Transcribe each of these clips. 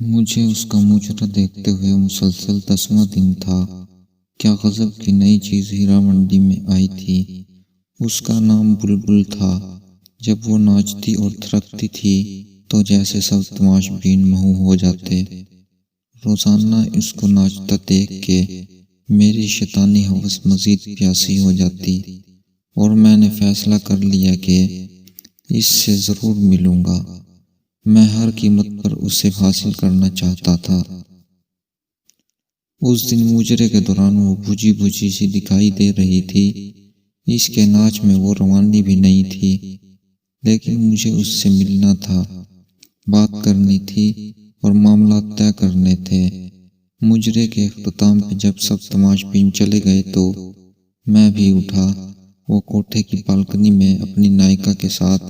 مجھے اس کا مجرا دیکھتے ہوئے مسلسل 10واں دن تھا۔ کیا غضب کی نئی چیز ہیرا منڈی میں آئی تھی۔ اس کا نام بلبل تھا۔ جب وہ ناچتی اور تھرکتی تھی تو جیسے سب تماش بین محو ہو جاتے۔ روزانہ اس کو ناچتا دیکھ کے میری شیطانی ہوس مزید پیاسی ہو جاتی اور میں نے فیصلہ کر لیا کہ اس سے ضرور ملوں گا۔ میں ہر قیمت پر اسے حاصل کرنا چاہتا تھا۔ اس دن مجرے کے دوران وہ بجھی بجھی سی دکھائی دے رہی تھی۔ اس کے ناچ میں وہ روانی بھی نہیں تھی، لیکن مجھے اس سے ملنا تھا، بات کرنی تھی اور معاملات طے کرنے تھے۔ مجرے کے اختتام پہ جب سب تماش بین چلے گئے تو میں بھی اٹھا۔ وہ کوٹھے کی بالکنی میں اپنی نائکا کے ساتھ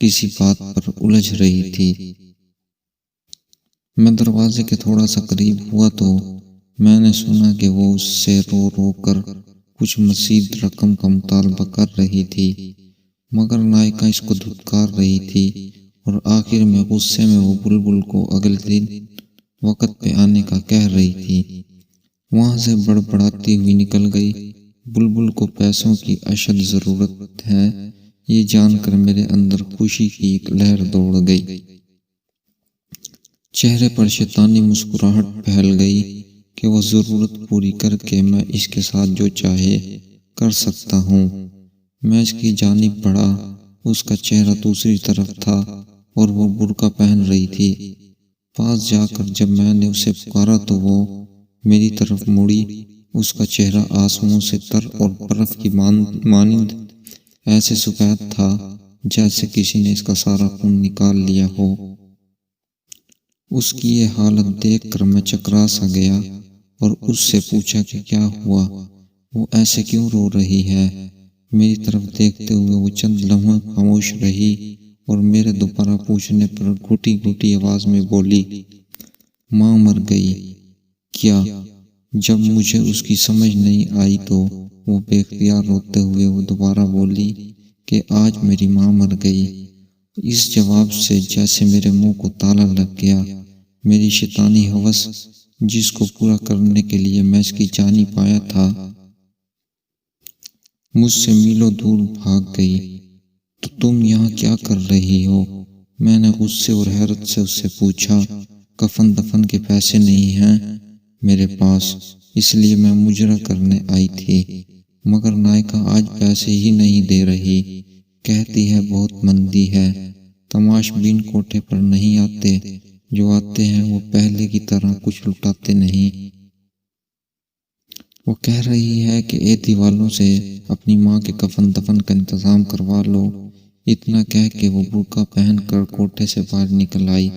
کسی بات پر الجھ رہی تھی۔ میں دروازے کے تھوڑا سا قریب ہوا تو میں نے سنا کہ وہ اس سے رو رو کر کچھ مزید رقم کا مطالبہ کر رہی تھی، مگر نائکا اس کو دھتکار رہی تھی اور آخر میں غصے میں وہ بلبل کو اگلے دن وقت پہ آنے کا کہہ رہی تھی۔ وہاں سے بڑبڑاتی ہوئی نکل گئی۔ بلبل کو پیسوں کی اشد ضرورت ہے، یہ جان کر میرے اندر خوشی کی ایک لہر دوڑ گئی۔ چہرے پر شیطانی مسکراہٹ پھیل گئی کہ وہ ضرورت پوری کر کے میں اس کے ساتھ جو چاہے کر سکتا ہوں۔ میں اس کی جانب بڑھا۔ اس کا چہرہ دوسری طرف تھا اور وہ برقع پہن رہی تھی۔ پاس جا کر جب میں نے اسے پکارا تو وہ میری طرف مڑی۔ اس کا چہرہ آنسوؤں سے تر اور برف کی مانند ایسے سفید تھا جیسے کسی نے اس کا سارا خون نکال لیا ہو۔ اس کی یہ حالت دیکھ کر میں چکرا سا گیا اور اس سے پوچھا کہ کیا ہوا، وہ ایسے کیوں رو رہی ہے۔ میری طرف دیکھتے ہوئے وہ چند لمحے خاموش رہی اور میرے دوبارہ پوچھنے پر گھٹی گھٹی آواز میں بولی، ماں مر گئی کیا؟ جب مجھے اس کی سمجھ نہیں آئی تو وہ بے اختیار روتے ہوئے وہ دوبارہ بولی کہ آج میری ماں مر گئی۔ اس جواب سے جیسے میرے منہ کو تالا لگ گیا۔ میری شیطانی ہوس جس کو پورا کرنے کے لیے میں اس کی جانب آیا تھا مجھ سے میلوں دور بھاگ گئی۔ تو تم یہاں کیا کر رہی ہو؟ میں نے غصے اور حیرت سے اس سے پوچھا۔ کفن دفن کے پیسے نہیں ہیں میرے پاس، اس لیے میں مجرا کرنے آئی تھی، مگر نائکا آج پیسے ہی نہیں دے رہی، کہتی ہے بہت مندی ہے، تماش بین کوٹھے پر نہیں آتے، جو آتے ہیں وہ پہلے کی طرح کچھ لٹاتے نہیں۔ وہ کہہ رہی ہے کہ ایتی والوں سے اپنی ماں کے کفن دفن کا انتظام کروا لو۔ اتنا کہہ کے وہ برقع پہن کر کوٹھے سے باہر نکل آئی۔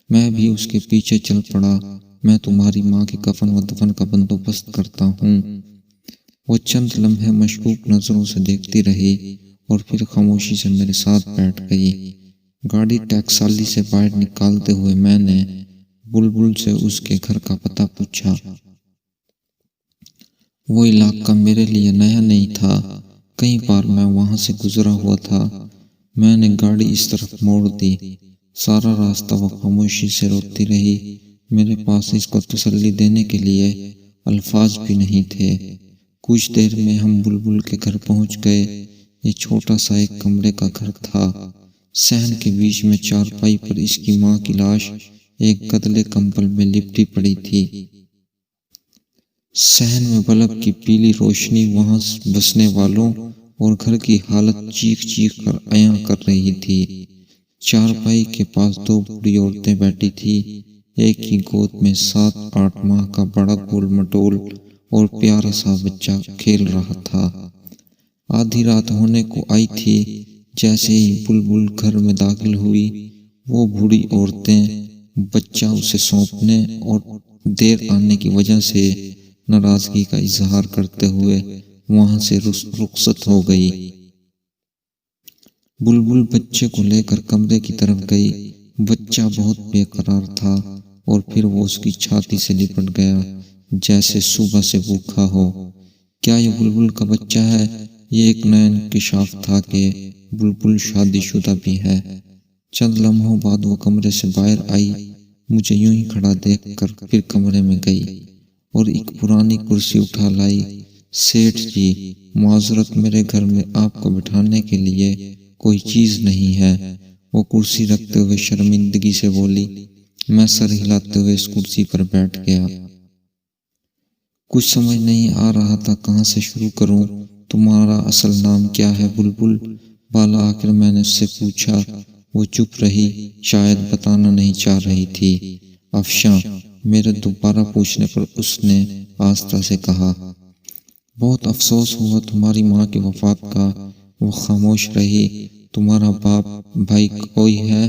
میں بھی اس کے پیچھے چل پڑا۔ میں تمہاری ماں کے کفن و دفن کا بندوبست کرتا ہوں۔ وہ چند لمحے مشکوک نظروں سے دیکھتی رہی اور پھر خاموشی سے میرے ساتھ بیٹھ گئی۔ گاڑی ٹیکسالی سے باہر نکالتے ہوئے میں نے بلبل سے اس کے گھر کا پتہ پوچھا۔ وہ علاقہ میرے لیے نیا نہیں تھا، کئی بار میں وہاں سے گزرا ہوا تھا۔ میں نے گاڑی اس طرف موڑ دی۔ سارا راستہ وہ خاموشی سے روتی رہی۔ میرے پاس اس کو تسلی دینے کے لیے الفاظ بھی نہیں تھے۔ کچھ دیر میں ہم بلبل کے گھر پہنچ گئے۔ یہ چھوٹا سا ایک کمرے کا گھر تھا۔ صحن کے بیچ میں چارپائی پر اس کی ماں کی لاش ایک گدلے کمبل میں لپٹی پڑی تھی۔ صحن میں بلب کی پیلی روشنی وہاں بسنے والوں اور گھر کی حالت چیخ چیخ کر عیاں کر رہی تھی۔ چارپائی کے پاس دو بوڑھی عورتیں بیٹھی تھی۔ ایک کی گود میں 7-8 ماہ کا بڑا گول مٹول اور پیارا سا بچہ کھیل رہا تھا۔ آدھی رات ہونے کو آئی تھی۔ جیسے ہی بلبل گھر میں داخل ہوئی، وہ بوڑھی عورتیں بچہ اسے سونپنے اور دیر آنے کی وجہ سے ناراضگی کا اظہار کرتے ہوئے وہاں سے رخصت ہو گئی۔ بلبل بچے کو لے کر کمرے کی طرف گئی۔ بچہ بہت بے قرار تھا اور پھر وہ اس کی چھاتی سے لپٹ گیا جیسے صبح سے بھوکا ہو۔ کیا یہ بلبل کا بچہ ہے؟ یہ ایک نیا انکشاف تھا کہ بلبل شادی شدہ بھی ہے۔ چند لمحوں بعد وہ کمرے سے باہر آئی مجھے یوں ہی کھڑا دیکھ کر پھر کمرے میں گئی اور ایک پرانی کرسی اٹھا لائی۔ سیٹھ جی، معذرت، میرے گھر میں آپ کو بٹھانے کے لیے کوئی چیز نہیں ہے۔ وہ کرسی رکھتے ہوئے شرمندگی سے بولی۔ میں سر ہلاتے ہوئے اس کرسی پر بیٹھ گیا۔ کچھ سمجھ نہیں آ رہا تھا کہاں سے شروع کروں۔ تمہارا اصل نام کیا ہے بلبل؟ بالا آخر میں نے اس سے پوچھا۔ وہ چپ رہی، شاید بتانا نہیں چاہ رہی تھی۔ افشاں، میرے دوبارہ پوچھنے پر اس نے آہستہ سے کہا۔ بہت افسوس ہوا تمہاری ماں کی وفات کا۔ وہ خاموش رہی۔ تمہارا باپ بھائی کوئی ہے؟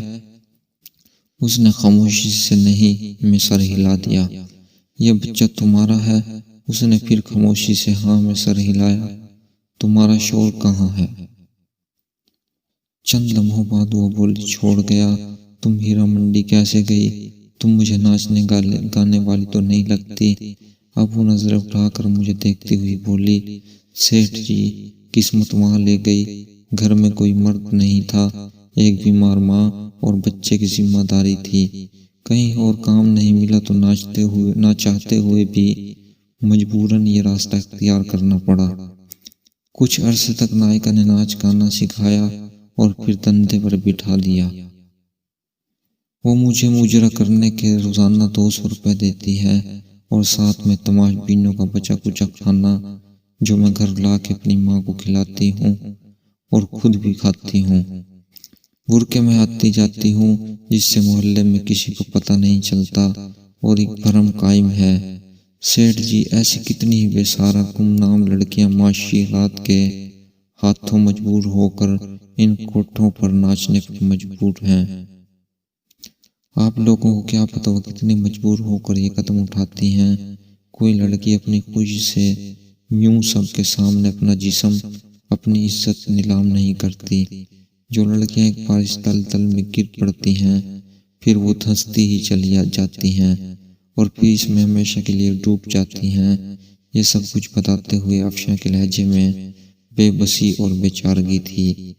اس نے خاموشی سے نہیں میں سر ہلا دیا۔ یہ بچہ تمہارا ہے؟ اس نے پھر خاموشی سے ہاں میں سر ہلایا۔ تمہارا شوہر کہاں ہے؟ چند لمحوں بعد وہ بولی، چھوڑ گیا۔ تم ہیرا منڈی کیسے گئی؟ تم مجھے ناچنے گانے والی تو نہیں لگتی۔ اب وہ نظریں اٹھا کر مجھے دیکھتی ہوئی بولی، سیٹھ جی، قسمت وہاں لے گئی۔ گھر میں کوئی مرد نہیں تھا، ایک بیمار ماں اور بچے کی ذمہ داری تھی۔ کہیں اور کام نہیں ملا تو نہ چاہتے ہوئے بھی مجبوراً یہ راستہ اختیار کرنا پڑا۔ کچھ عرصے تک نائکا نے ناچ گانا سکھایا اور پھر دندے پر بٹھا لیا۔ وہ مجھے مجرا کرنے کے روزانہ 200 روپے دیتی ہے اور ساتھ میں تماش بینوں کا بچا کچا کھانا جو میں گھر لا کے اپنی ماں کو کھلاتی ہوں اور خود بھی کھاتی ہوں۔ برقعے میں آتی جاتی ہوں جس سے محلے میں کسی کو پتہ نہیں چلتا اور ایک بھرم قائم ہے۔ سیٹھ جی، ایسی کتنی ہی بے سہارا گمنام لڑکیاں معاشرات کے ہاتھوں مجبور ہو کر ان کوٹھوں پر ناچنے پر مجبور ہیں۔ آپ لوگوں کو کیا پتہ وہ کتنی مجبور ہو کر یہ قدم اٹھاتی ہیں۔ کوئی لڑکی اپنی خوشی سے یوں سب کے سامنے اپنا جسم، اپنی عزت نیلام نہیں کرتی۔ جو لڑکیاں ایک بار اس دلدل میں گر پڑتی ہیں پھر وہ دھنستی ہی چلی جاتی ہیں اور پھر اس میں ہمیشہ کے لیے ڈوب جاتی ہیں۔ یہ سب کچھ بتاتے ہوئے افشاں کے لہجے میں بے بسی اور بے چارگی تھی،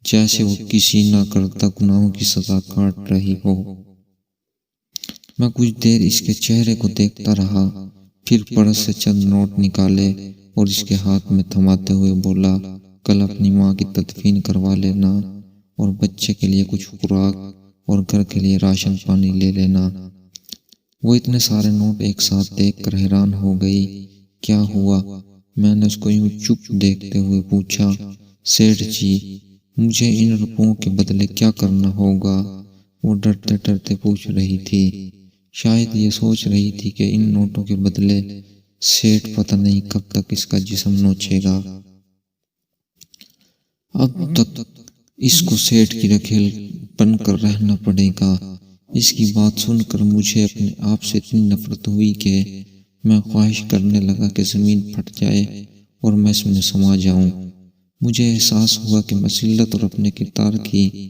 جیسے وہ کسی نہ کرتا گناہوں کی سزا کاٹ رہی ہو۔ میں کچھ دیر اس کے چہرے کو دیکھتا رہا، پھر پرس سے چند نوٹ نکالے اور اس کے ہاتھ میں تھماتے ہوئے بولا، کل اپنی ماں کی تدفین کروا لینا اور بچے کے لیے کچھ خوراک اور گھر کے لیے راشن پانی لے لینا۔ وہ اتنے سارے نوٹ ایک ساتھ دیکھ کر حیران ہو گئی۔ کیا ہوا؟ میں نے اس کو یوں چپ دیکھتے ہوئے پوچھا۔ سیٹھ جی، مجھے ان روپوں کے بدلے کیا کرنا ہوگا؟ وہ ڈرتے ڈرتے پوچھ رہی تھی۔ شاید یہ سوچ رہی تھی کہ ان نوٹوں کے بدلے سیٹھ پتہ نہیں کب تک اس کا جسم نوچے گا۔ اب تک اس کو سیٹھ کی رکھیل بن کر رہنا پڑے گا۔ اس کی بات سن کر مجھے اپنے آپ سے اتنی نفرت ہوئی کہ میں خواہش کرنے لگا کہ زمین پھٹ جائے اور میں اس میں سما جاؤں۔ مجھے احساس ہوا کہ میں ذلت اور اپنے کردار کی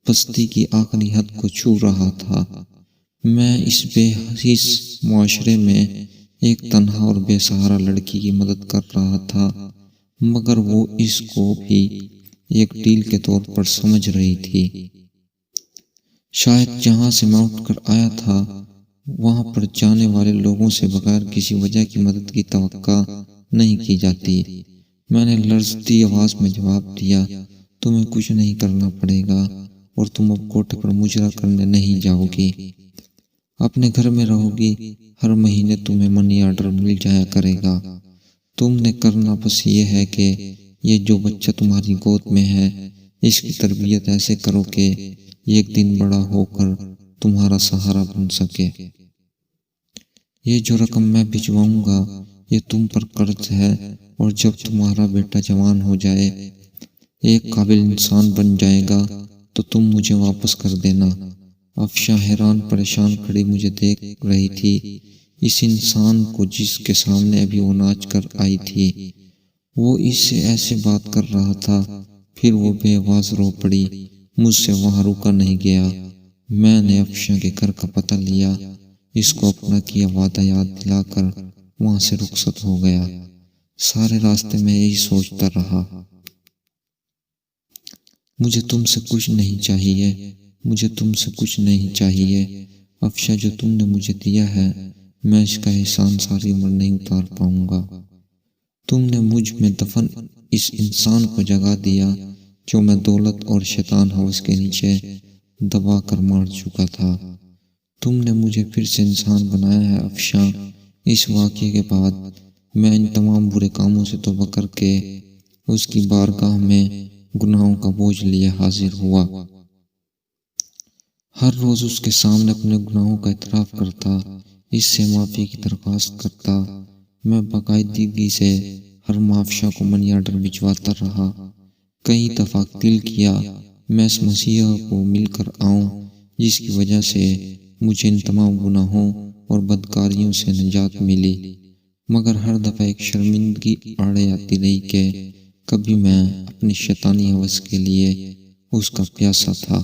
پستی کی آخری حد کو چھو رہا تھا۔ میں اس بے حس معاشرے میں ایک تنہا اور بے سہارا لڑکی کی مدد کر رہا تھا، مگر وہ اس کو بھی ایک ڈیل کے طور پر سمجھ رہی تھی۔ شاید جہاں سے میں اٹھ کر آیا تھا وہاں پر جانے والے لوگوں سے بغیر کسی وجہ کی مدد کی توقع نہیں کی جاتی۔ میں نے لرزتی آواز میں جواب دیا، تمہیں کچھ نہیں کرنا پڑے گا اور تم اب کوٹھے پر مجرا کرنے نہیں جاؤ گی۔ اپنے گھر میں رہو گی، ہر مہینے تمہیں منی آرڈر مل جایا کرے گا۔ تم نے کرنا بس یہ ہے کہ یہ جو بچہ تمہاری گود میں ہے اس کی تربیت ایسے کرو کہ ایک دن بڑا ہو کر تمہارا سہارا بن سکے۔ یہ جو رقم میں بھجواؤں گا یہ تم پر قرض ہے، اور جب تمہارا بیٹا جوان ہو جائے، ایک قابل انسان بن جائے گا تو تم مجھے واپس کر دینا۔ افشاں حیران پریشان کھڑی مجھے دیکھ رہی تھی، اس انسان کو جس کے سامنے ابھی وہ ناچ کر آئی تھی۔ وہ اس سے ایسے بات کر رہا تھا، پھر وہ بے آواز رو پڑی۔ مجھ سے وہاں رکا نہیں گیا۔ میں نے افشاں کے گھر کا پتہ لیا، اس کو اپنا کیا وعدہ یاد دلا کر وہاں سے رخصت ہو گیا۔ سارے راستے میں یہی سوچتا رہا، مجھے تم سے کچھ نہیں چاہیے، مجھے تم سے کچھ نہیں چاہیے۔ افشا جو تم نے مجھے دیا ہے میں اس کا احسان ساری عمر نہیں اتار پاؤں گا۔ تم نے مجھ میں دفن اس انسان کو جگا دیا جو میں دولت اور شیطان ہوس کے نیچے دبا کر مار چکا تھا۔ تم نے مجھے پھر سے انسان بنایا ہے افشا۔ اس واقعے کے بعد میں ان تمام برے کاموں سے توبہ کر کے اس کی بارگاہ میں گناہوں کا بوجھ لیے حاضر ہوا۔ ہر روز اس کے سامنے اپنے گناہوں کا اعتراف کرتا، اس سے معافی کی درخواست کرتا۔ میں باقاعدگی سے ہر ماہ افشا کو منی آرڈر بھجواتا رہا۔ کئی دفعہ دل کیا میں اس مسیحا کو مل کر آؤں جس کی وجہ سے مجھے ان تمام گناہوں اور بدکاریوں سے نجات ملی، مگر ہر دفعہ ایک شرمندگی آڑے آتی رہی کہ کبھی میں اپنی شیطانی ہوس کے لیے اس کا پیاسا تھا۔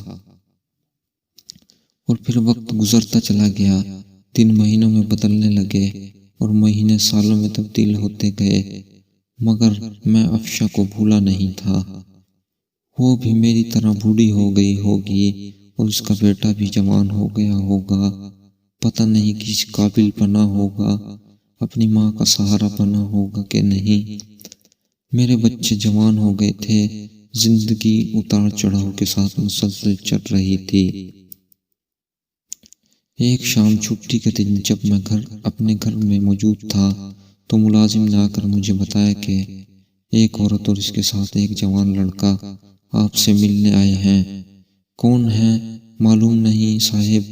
اور پھر وقت گزرتا چلا گیا، دن مہینوں میں بدلنے لگے اور مہینے سالوں میں تبدیل ہوتے گئے، مگر میں افشا کو بھولا نہیں تھا۔ وہ بھی میری طرح بوڑھی ہو گئی ہوگی اور اس کا بیٹا بھی جوان ہو گیا ہوگا، پتہ نہیں کس قابل بنا ہوگا، اپنی ماں کا سہارا بنا ہوگا کہ نہیں۔ میرے بچے جوان ہو گئے تھے، زندگی اتار چڑھاؤ کے ساتھ مسلسل چل رہی تھی۔ ایک شام چھٹی کے دن جب میں اپنے گھر میں موجود تھا تو ملازم نے آ کر مجھے بتایا کہ ایک عورت اور اس کے ساتھ ایک جوان لڑکا آپ سے ملنے آئے ہیں۔ کون ہیں معلوم نہیں صاحب،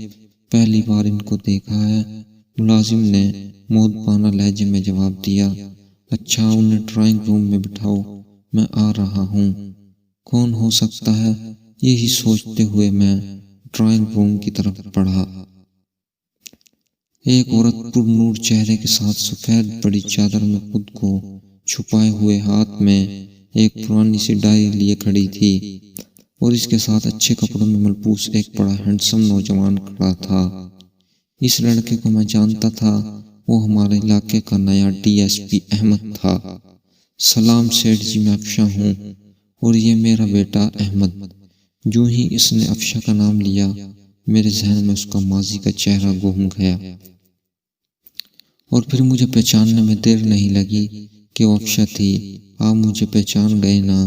پہلی بار ان کو دیکھا ہے، ملازم نے مودبانہ لہجے میں جواب دیا۔ اچھا، انہیں ڈرائنگ روم میں بٹھاؤ، میں آ رہا ہوں۔ کون ہو سکتا ہے، یہی سوچتے ہوئے میں ڈرائنگ روم کی طرف بڑھا۔ ایک عورت پر نور چہرے کے ساتھ سفید بڑی چادر میں خود کو چھپائے ہوئے ہاتھ میں ایک پرانی سی ڈائری لیے کھڑی تھی، اور اس کے ساتھ اچھے کپڑوں میں ملبوس ایک بڑا ہینڈسم نوجوان کھڑا تھا۔ اس لڑکے کو میں جانتا تھا، وہ ہمارے علاقے کا نیا ڈی ایس پی احمد تھا۔ سلام سیٹھ جی، میں افشا ہوں، اور یہ میرا بیٹا احمد۔ جو ہی اس نے افشا کا نام لیا میرے ذہن میں اس کا ماضی کا چہرہ گم گیا، اور پھر مجھے پہچاننے میں دیر نہیں لگی کہ وہ افشا تھی۔ آپ مجھے پہچان گئے نا؟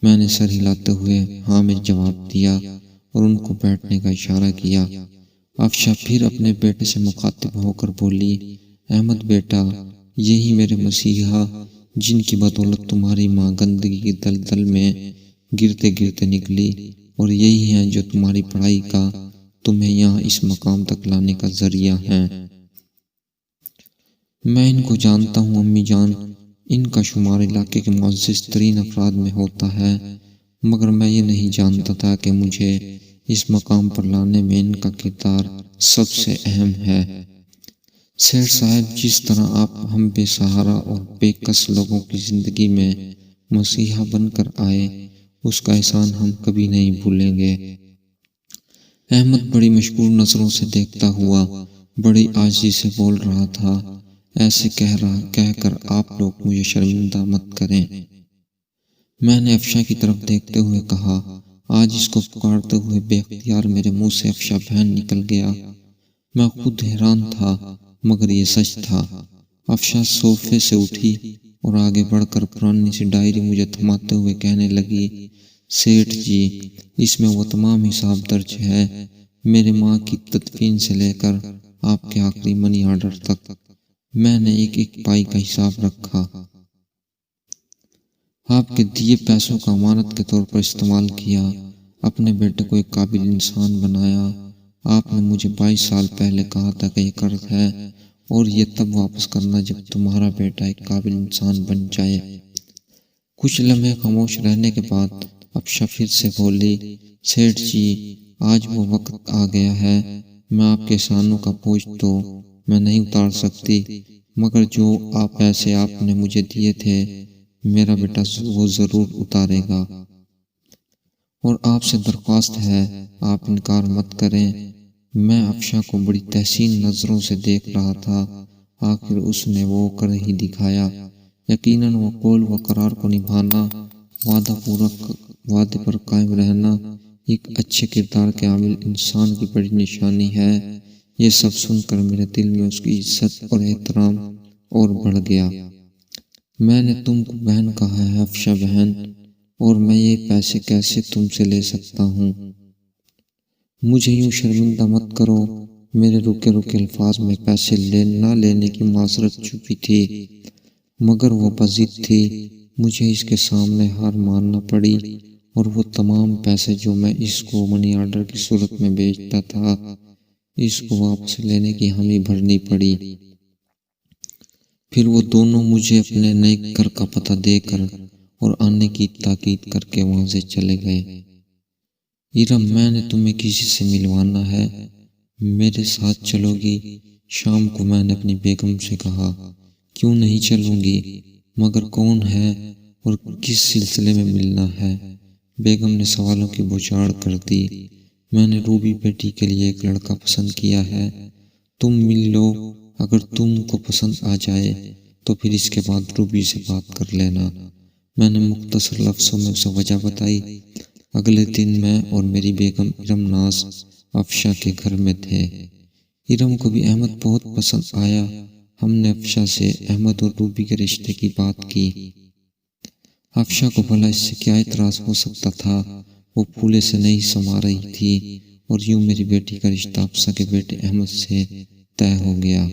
میں نے سر ہلاتے ہوئے ہاں میں جواب دیا اور ان کو بیٹھنے کا اشارہ کیا۔ افشا پھر اپنے بیٹے سے مخاطب ہو کر بولی، احمد بیٹا، یہی میرے مسیحا جن کی بدولت تمہاری ماں گندگی کی دلدل میں گرتے گرتے نکلی، اور یہی ہیں جو تمہاری پڑھائی کا تمہیں یہاں اس مقام تک لانے کا ذریعہ ہیں۔ میں ان کو جانتا ہوں امی جان، ان کا شمار علاقے کے معزز ترین افراد میں ہوتا ہے، مگر میں یہ نہیں جانتا تھا کہ مجھے اس مقام پر لانے میں ان کا کردار سب سے اہم ہے۔ سیٹھ صاحب، جس طرح آپ ہم بے سہارا اور بے کس لوگوں کی زندگی میں مسیحا بن کر آئے، اس کا احسان ہم کبھی نہیں بھولیں گے۔ احمد بڑی مشکور نظروں سے دیکھتا ہوا بڑی عاجزی سے بول رہا تھا، ایسے کہہ کر آپ لوگ مجھے شرمندہ مت کریں۔ میں نے افشا کی طرف دیکھتے ہوئے کہا، آج اس کو پکارتے ہوئے بے اختیار میرے منہ سے افشا بہن نکل گیا۔ میں خود حیران تھا، مگر یہ سچ تھا۔ افشا صوفے سے اٹھی اور آگے بڑھ کر پرانی سی ڈائری مجھے تھماتے ہوئے کہنے لگی، سیٹھ جی، اس میں وہ تمام حساب درج ہے، میرے ماں کی تدفین سے لے کر آپ کے آخری منی آرڈر تک۔ میں نے ایک ایک پائی کا حساب رکھا۔ آپ کے دیے پیسوں کا امانت کے طور پر استعمال کیا، اپنے بیٹے کو ایک قابل انسان بنایا۔ آپ نے مجھے 22 سال پہلے کہا تھا کہ یہ قرض ہے اور یہ تب واپس کرنا جب تمہارا بیٹا ایک قابل انسان بن جائے۔ کچھ لمحے خاموش رہنے کے بعد افشا پھر سے بولی، سیٹھ جی، آج وہ وقت آ گیا ہے، میں آپ کے احسانوں کا بوجھ تو میں نہیں اتار سکتی، مگر جو پیسے آپ نے مجھے دیے تھے میرا بیٹا وہ ضرور اتارے گا، اور آپ سے درخواست ہے آپ انکار مت کریں۔ میں افشا کو بڑی تحسین نظروں سے دیکھ رہا تھا، آخر اس نے وہ کر ہی دکھایا۔ یقیناً وہ قول و قرار کو نبھانا، وعدے پر قائم رہنا ایک اچھے کردار کے عامل انسان کی بڑی نشانی ہے۔ یہ سب سن کر میرے دل میں اس کی عزت اور احترام اور بڑھ گیا۔ میں نے تم کو بہن کہا ہے افشا بہن، اور میں یہ پیسے کیسے تم سے لے سکتا ہوں؟ مجھے یوں شرمندہ مت کرو۔ میرے رکے رکے الفاظ میں پیسے نہ لینے کی معذرت چھپی تھی، مگر وہ بضد تھی۔ مجھے اس کے سامنے ہار ماننا پڑی اور وہ تمام پیسے جو میں اس کو منی آرڈر کی صورت میں بیچتا تھا، اس کو واپس لینے کی حامی بھرنی پڑی۔ پھر وہ دونوں مجھے اپنے نئے گھر کا پتہ دے کر اور آنے کی تاکید کر کے وہاں سے چلے گئے۔ ارم، میں نے تمہیں کسی سے ملوانا ہے، میرے ساتھ چلو گی؟ شام کو میں نے اپنی بیگم سے کہا۔ کیوں نہیں چلوں گی، مگر کون ہے اور کس سلسلے میں ملنا ہے؟ بیگم نے سوالوں کی بوچھاڑ کر دی۔ میں نے روبی بیٹی کے لیے ایک لڑکا پسند کیا ہے، تم مل لو، اگر تم کو پسند آ جائے تو پھر اس کے بعد روبی سے بات کر لینا۔ میں نے مختصر لفظوں میں اسے وجہ بتائی۔ اگلے دن میں اور میری بیگم ارم ناز افشا کے گھر میں تھے۔ ارم کو بھی احمد بہت پسند آیا۔ ہم نے افشا سے احمد اور روبی کے رشتے کی بات کی۔ افشا کو بھلا اس سے کیا اعتراض ہو سکتا تھا؟ وہ پھولے سے نہیں سما رہی تھی، اور یوں میری بیٹی کا رشتہ افشا کے بیٹے احمد سے طے ہو گیا۔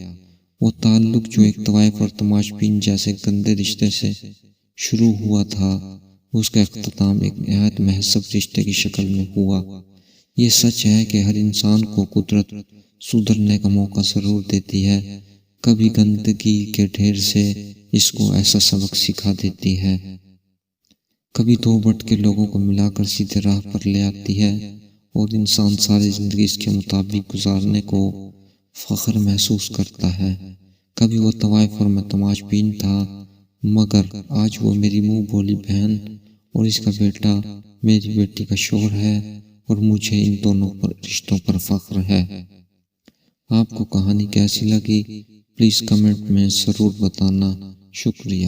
وہ تعلق جو ایک طوائف اور تماش بین جیسے گندے رشتے سے شروع ہوا تھا، اس کا اختتام ایک نہایت مہذب رشتے کی شکل میں ہوا۔ یہ سچ ہے کہ ہر انسان کو قدرت سدھرنے کا موقع ضرور دیتی ہے، کبھی گندگی کے ڈھیر سے اس کو ایسا سبق سکھا دیتی ہے، کبھی دو بٹ کے لوگوں کو ملا کر سیدھے راہ پر لے آتی ہے، اور انسان ساری زندگی اس کے مطابق گزارنے کو فخر محسوس کرتا ہے۔ کبھی وہ طوائف اور میں تماش بین تھا، مگر آج وہ میری منہ بولی بہن اور اس کا بیٹا میری بیٹی کا شوہر ہے، اور مجھے ان دونوں رشتوں پر فخر ہے۔ آپ کو کہانی کیسی لگی؟ پلیز کمنٹ میں ضرور بتانا۔ شکریہ۔